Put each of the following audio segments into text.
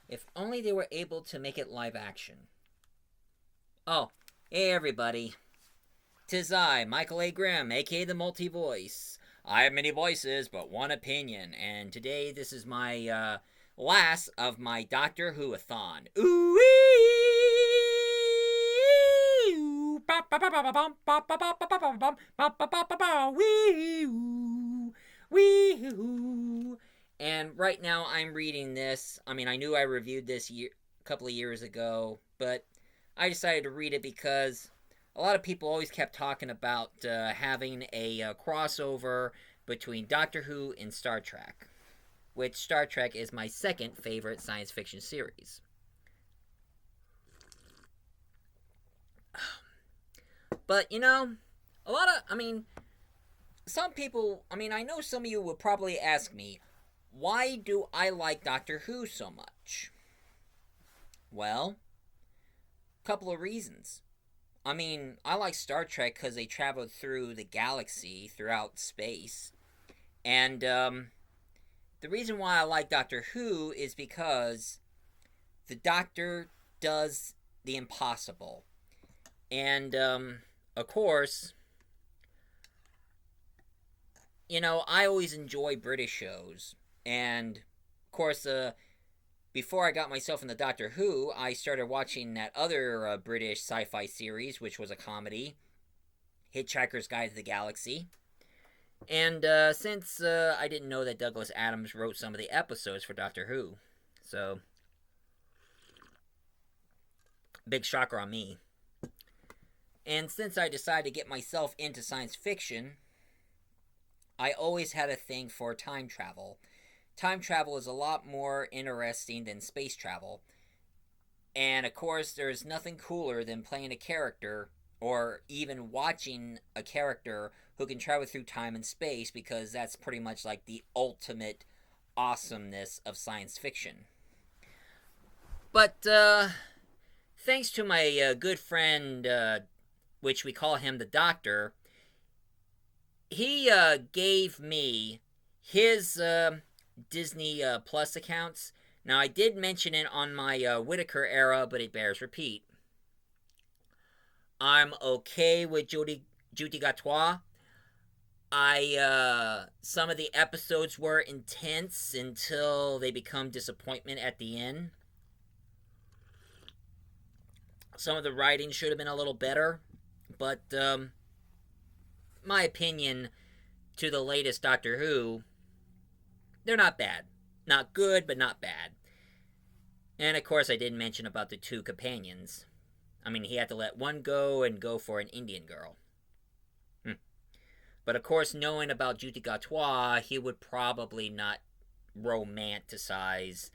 If only they were able to make it live action. Oh, hey everybody. 'Tis I, Michael A. Grimm, aka the Multi Voice. I have many voices, but one opinion, and today this is my last of my Doctor Who-a-thon. Ooh And right now I'm reading this. I mean, I knew I reviewed this a couple of years ago, but I decided to read it because a lot of people always kept talking about having a crossover between Doctor Who and Star Trek, which Star Trek is my second favorite science fiction series. But, you know, some people, I know some of you would probably ask me, why do I like Doctor Who so much? Well, a couple of reasons. I like Star Trek because they traveled through the galaxy, throughout space. And the reason why I like Doctor Who is because the Doctor does the impossible. And, of course, I always enjoy British shows. And, of course, before I got myself into Doctor Who, I started watching that other British sci-fi series, which was a comedy, Hitchhiker's Guide to the Galaxy. And since I didn't know that Douglas Adams wrote some of the episodes for Doctor Who, so big shocker on me. And since I decided to get myself into science fiction, I always had a thing for time travel. Time travel is a lot more interesting than space travel. And of course, there's nothing cooler than playing a character or even watching a character who can travel through time and space, because that's pretty much like the ultimate awesomeness of science fiction. But thanks to my good friend, which we call him the Doctor, he gave me his Disney Plus accounts. Now, I did mention it on my Whittaker era, but it bears repeat. I'm okay with Judy Gatois. Some of the episodes were intense until they become disappointment at the end. Some of the writing should have been a little better, but my opinion to the latest Doctor Who, they're not bad. Not good, but not bad. And of course, I didn't mention about the two companions. He had to let one go and go for an Indian girl. But of course, knowing about Judy Gatois, he would probably not romanticize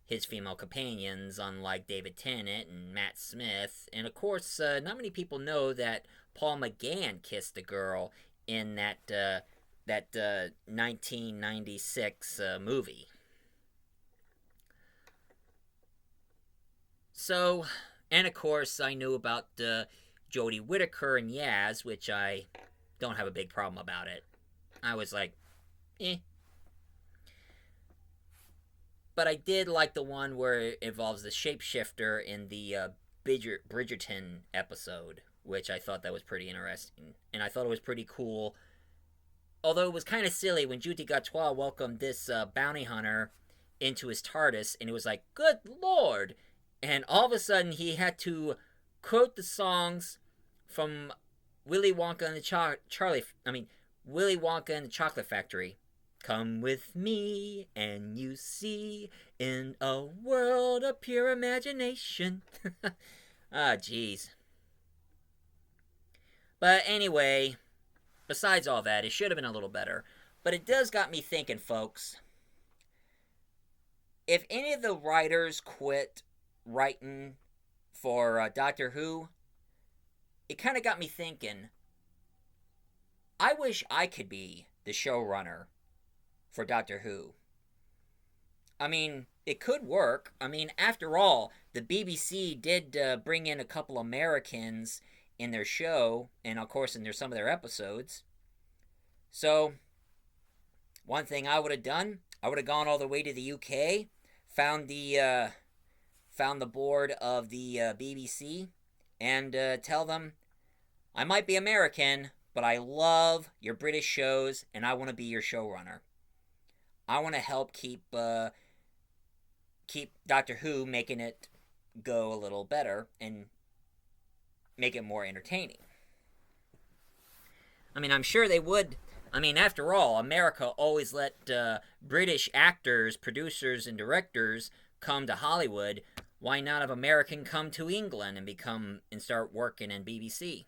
his female companions, unlike David Tennant and Matt Smith. And of course, not many people know that Paul McGann kissed a girl in that 1996 movie. So, and of course, I knew about Jodie Whittaker and Yaz, which I don't have a big problem about it. I was like, eh. But I did like the one where it involves the shapeshifter in the Bridgerton episode, which I thought that was pretty interesting. And I thought it was pretty cool. Although it was kind of silly when Judy Gatois welcomed this bounty hunter into his TARDIS, and it was like, good lord! And all of a sudden he had to quote the songs from Willy Wonka and the Willy Wonka and the Chocolate Factory. Come with me and you see in a world of pure imagination. Jeez. But anyway, besides all that, it should have been a little better. But it does got me thinking, folks. If any of the writers quit writing for Doctor Who, it kind of got me thinking, I wish I could be the showrunner for Doctor Who. It could work. After all, the BBC did bring in a couple Americans in their show, and of course in some of their episodes. So, one thing I would have done, I would have gone all the way to the UK, found the board of the BBC and tell them, I might be American, but I love your British shows and I want to be your showrunner. I want to help keep Doctor Who making it go a little better and make it more entertaining. I mean, I'm sure they would. I mean, after all, America always let British actors, producers, and directors come to Hollywood. Why not have American come to England and start working in BBC?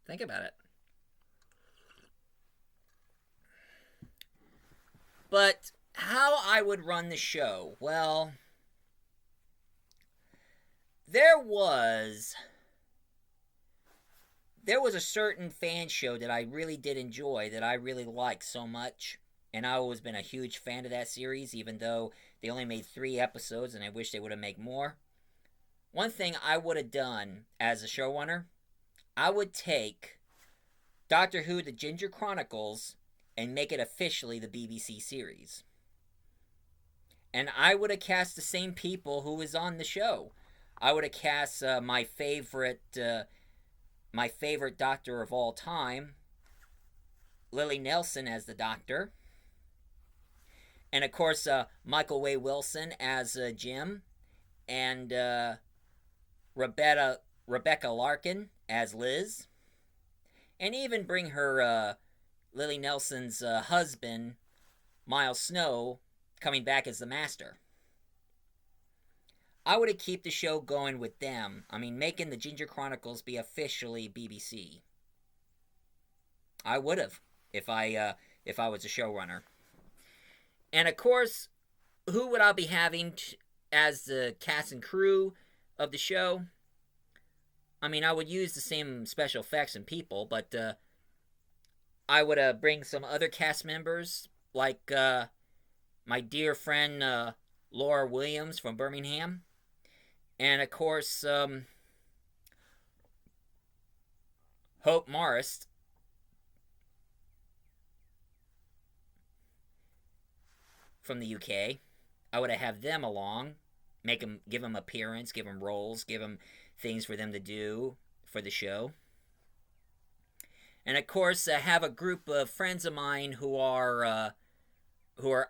Think about it. But how I would run the show? Well, there was a certain fan show that I really did enjoy, that I really liked so much, and I've always been a huge fan of that series, even though they only made 3 episodes and I wish they would have made more. One thing I would have done as a showrunner, I would take Doctor Who The Ginger Chronicles and make it officially the BBC series. And I would have cast the same people who was on the show. I would have cast my favorite Doctor of all time, Lily Nelson, as the Doctor. And of course, Michael Way Wilson as Jim. And Rebecca Larkin as Liz. And even bring her Lily Nelson's husband, Miles Snow, coming back as the Master. I would have kept the show going with them. I mean, making the Ginger Chronicles be officially BBC. I would have if I was a showrunner. And of course, who would I be having as the cast and crew of the show? I mean, I would use the same special effects and people, but I would bring some other cast members, like my dear friend Laura Williams from Birmingham. And of course, Hope Morris from the UK. I would have them along, give them appearance, give them roles, give them things for them to do for the show. And of course, have a group of friends of mine who are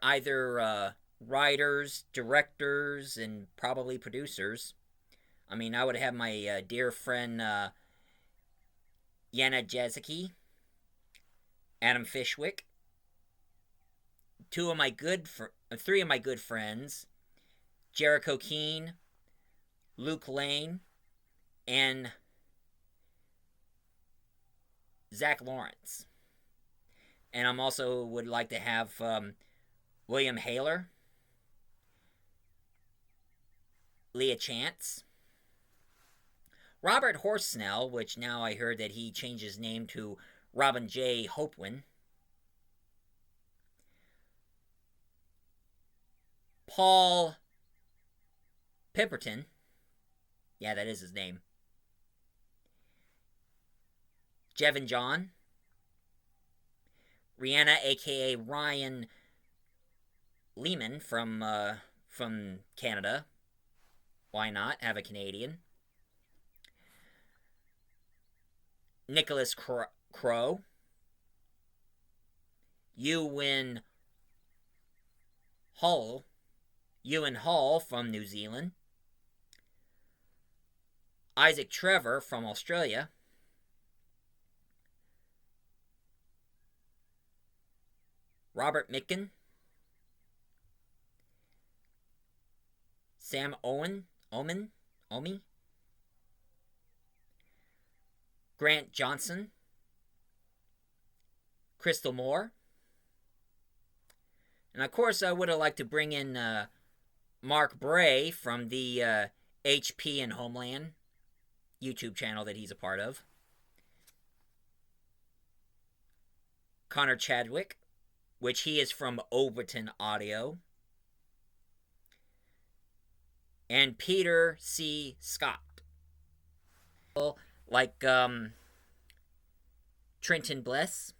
either writers, directors, and probably producers. I mean, I would have my dear friend Yana Jezeki, Adam Fishwick, 3 of my good friends, Jericho Keane, Luke Lane, and Zach Lawrence. And I'm also would like to have William Haler, Leah Chance, Robert Horsnell, which now I heard that he changed his name to Robin J. Hopewin, Paul Pemberton, yeah, that is his name, Jevin John, Rihanna, aka Ryan Lehman from Canada. Why not have a Canadian? Nicholas Crow, Ewan Hall from New Zealand, Isaac Trevor from Australia, Robert Micken, Sam Omi, Grant Johnson, Crystal Moore, and of course I would have liked to bring in Mark Bray from the HP and Homeland YouTube channel that he's a part of, Connor Chadwick, which he is from Overton Audio, and Peter C. Scott. Like Trenton Bless,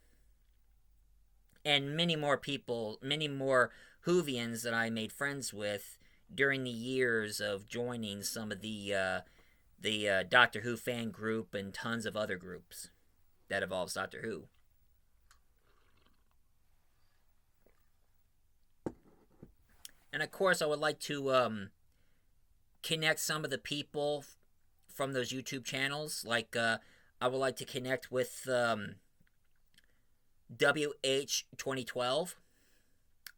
and many more people, many more Whovians that I made friends with during the years of joining some of the Doctor Who fan group and tons of other groups that involves Doctor Who. And of course, I would like to connect some of the people from those YouTube channels. Like, I would like to connect with WH 2012,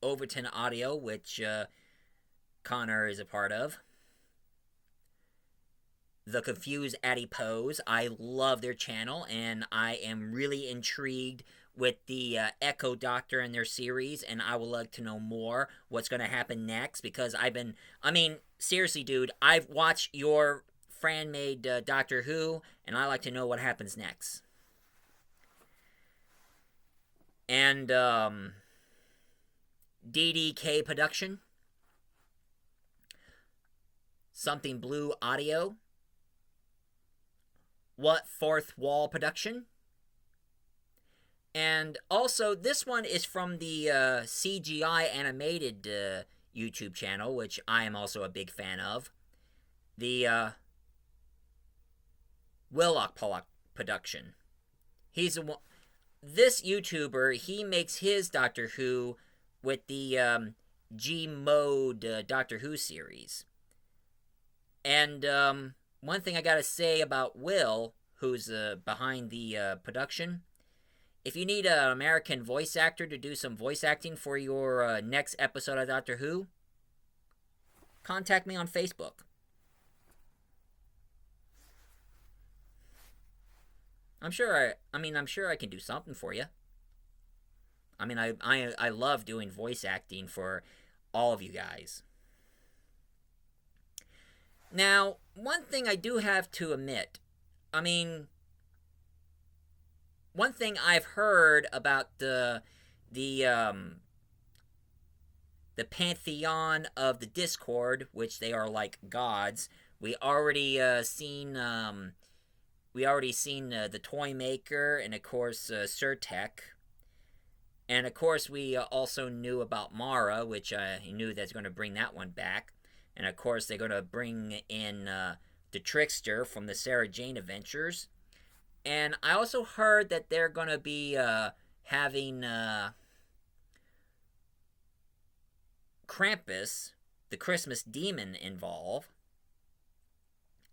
Overton Audio, which Connor is a part of. The Confused Adipose. I love their channel, and I am really intrigued with the Echo Doctor and their series, and I would like to know more what's going to happen next, because seriously, dude, I've watched your fan-made Doctor Who, and I like to know what happens next. And, DDK Production, Something Blue Audio, What Fourth Wall Production, and also this one is from the CGI animated YouTube channel, which I am also a big fan of, the Willock Production. This YouTuber, he makes his Doctor Who with the G-Mode Doctor Who series. And one thing I gotta say about Will, who's behind the production, if you need an American voice actor to do some voice acting for your next episode of Doctor Who, contact me on Facebook. I'm sure I can do something for you. I love doing voice acting for all of you guys. Now, one thing I do have to admit, one thing I've heard about the pantheon of the Discord, which they are like gods. We already seen the Toy Maker, and of course Surtech. And of course, we also knew about Mara, which I knew that's going to bring that one back. And of course, they're going to bring in the Trickster from the Sarah Jane Adventures. And I also heard that they're going to be having Krampus, the Christmas demon, involved.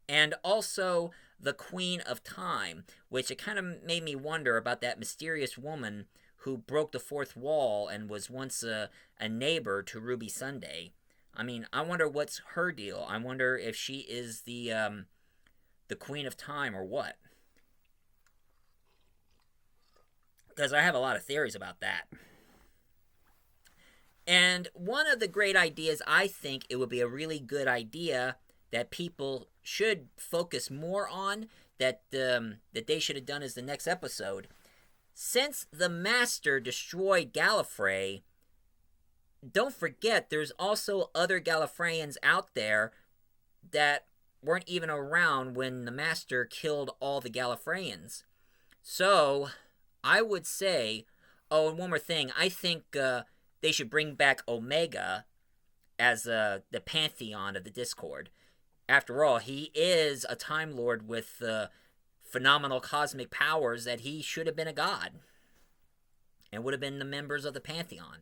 And also the Queen of Time, which it kind of made me wonder about that mysterious woman who broke the fourth wall and was once a neighbor to Ruby Sunday. I wonder what's her deal. I wonder if she is the Queen of Time or what. Because I have a lot of theories about that. And one of the great ideas, I think it would be a really good idea that people should focus more on, that they should have done as the next episode. Since the Master destroyed Gallifrey, don't forget there's also other Gallifreyans out there that weren't even around when the Master killed all the Gallifreyans. So, I would say, oh, and one more thing, I think they should bring back Omega as the pantheon of the Discord. After all, he is a Time Lord with phenomenal cosmic powers that he should have been a god and would have been the members of the pantheon.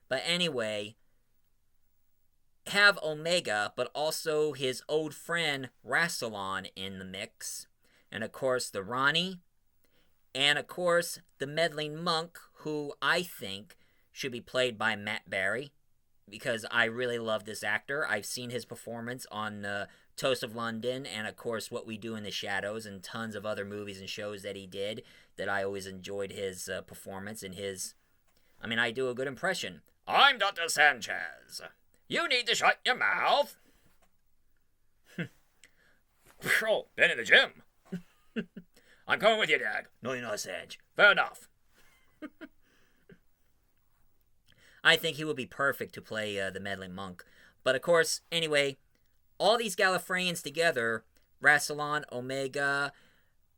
But anyway, have Omega, but also his old friend Rassilon in the mix. And of course, the Ronnie. And of course, the meddling monk, who I think should be played by Matt Berry, because I really love this actor. I've seen his performance on Toast of London, and of course What We Do in the Shadows, and tons of other movies and shows that he did, that I always enjoyed his performance and his... I do a good impression. I'm Dr. Sanchez. You need to shut your mouth. Oh, been in the gym. I'm coming with you, Dad. No, you're not, Sanj. Fair enough. I think he would be perfect to play the meddling monk. But of course, anyway, all these Gallifreyans together, Rassilon, Omega,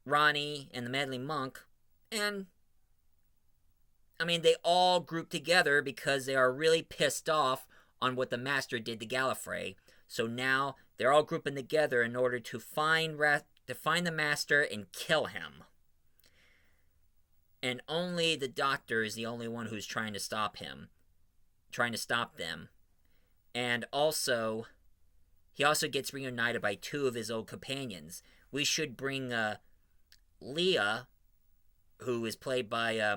Ronnie, and the meddling monk, and I mean, they all group together because they are really pissed off on what the Master did to Gallifrey. So now they're all grouping together in order to find the Master and kill him. And only the Doctor is the only one who's trying to stop them. And also, he also gets reunited by two of his old companions. We should bring Leah, who is played by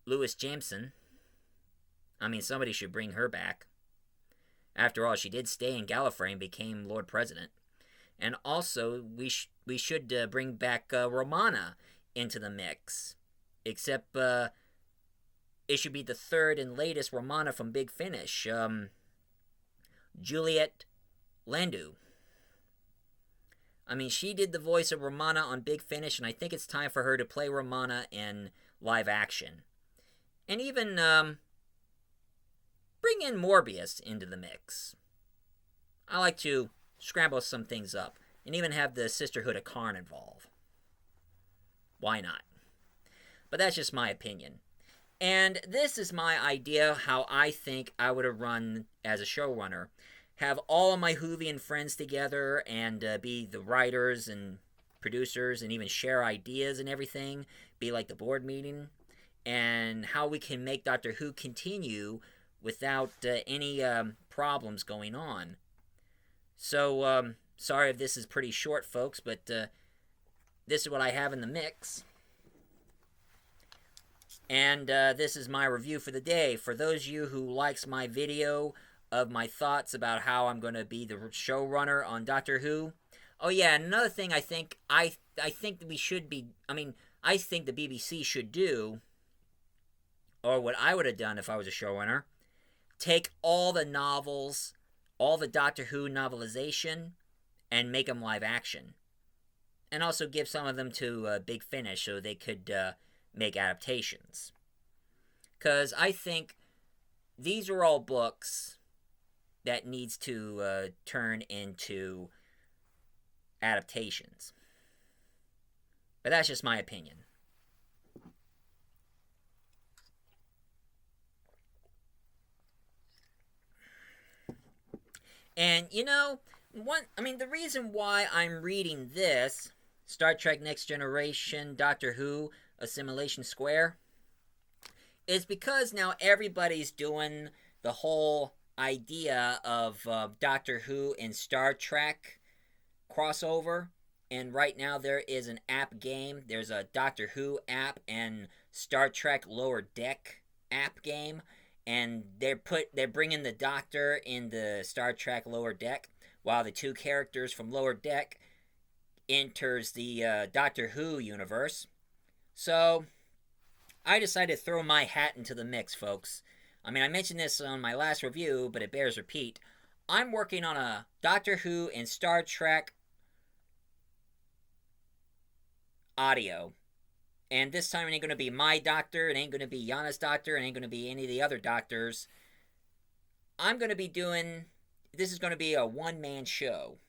Louis Jameson. I mean, somebody should bring her back. After all, she did stay in Gallifrey and became Lord President. And also, we should bring back Romana into the mix. Except, it should be the third and latest Romana from Big Finish. Juliet Landau. I mean, she did the voice of Romana on Big Finish, and I think it's time for her to play Romana in live action. And even, bring in Morbius into the mix. I like to scramble some things up, and even have the Sisterhood of Karn involved. Why not? But that's just my opinion. And this is my idea how I think I would have run as a showrunner. Have all of my Whovian friends together and be the writers and producers and even share ideas and everything. Be like the board meeting. And how we can make Doctor Who continue without any problems going on. So, sorry if this is pretty short, folks, but this is what I have in the mix. And this is my review for the day. For those of you who likes my video of my thoughts about how I'm going to be the showrunner on Doctor Who. Oh yeah, and another thing I think that we should be, I think the BBC should do, or what I would have done if I was a showrunner, take all the novels, all the Doctor Who novelization, and make them live action. And also give some of them to Big Finish so they could make adaptations. Because I think these are all books that needs to turn into adaptations. But that's just my opinion. And, the reason why I'm reading this, Star Trek Next Generation, Doctor Who, Assimilation Square, is because now everybody's doing the whole idea of Doctor Who and Star Trek crossover. And right now there is an app game. There's a Doctor Who app and Star Trek Lower Deck app game. And they're bringing the Doctor in the Star Trek Lower Deck, while the two characters from Lower Deck enters the Doctor Who universe. So, I decided to throw my hat into the mix, folks. I mentioned this on my last review, but it bears repeat. I'm working on a Doctor Who and Star Trek audio. And this time it ain't going to be my doctor, it ain't going to be Yana's doctor, it ain't going to be any of the other doctors. I'm going to be this is going to be a one-man show.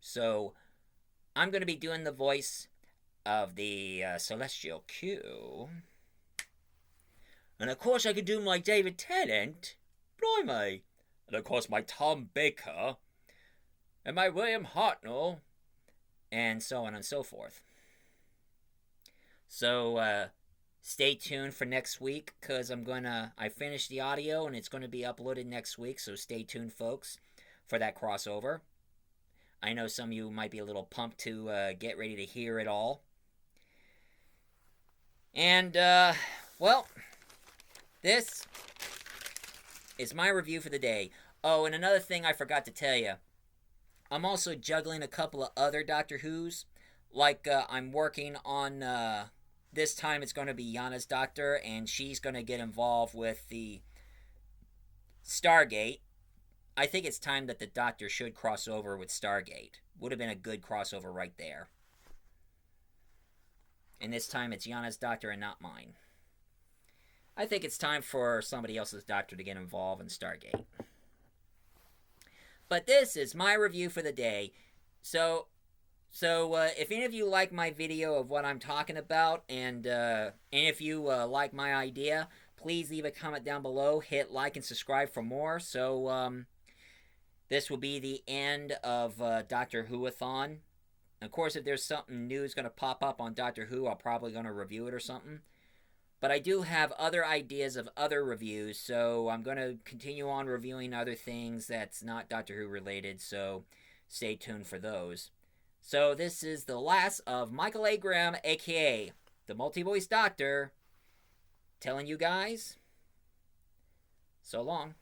So, I'm going to be doing the voice of the Celestial Q. And of course I could do my David Tennant. Blimey. And of course my Tom Baker. And my William Hartnell. And so on and so forth. So, stay tuned for next week, because I finished the audio, and it's going to be uploaded next week, so stay tuned, folks, for that crossover. I know some of you might be a little pumped to get ready to hear it all. And, this is my review for the day. Oh, and another thing I forgot to tell you. I'm also juggling a couple of other Doctor Who's. Like, I'm working on, this time it's going to be Yana's Doctor, and she's going to get involved with the Stargate. I think it's time that the Doctor should cross over with Stargate. Would have been a good crossover right there. And this time it's Yana's Doctor and not mine. I think it's time for somebody else's Doctor to get involved in Stargate. But this is my review for the day. So, So, if any of you like my video of what I'm talking about, and if you like my idea, please leave a comment down below. Hit like and subscribe for more. So, this will be the end of Doctor Who-a-thon. Of course, if there's something new is going to pop up on Doctor Who, I'll probably going to review it or something. But I do have other ideas of other reviews, so I'm going to continue on reviewing other things that's not Doctor Who related, so stay tuned for those. So this is the last of Michael A. Graham, aka the Multi-Voice Doctor, telling you guys so long.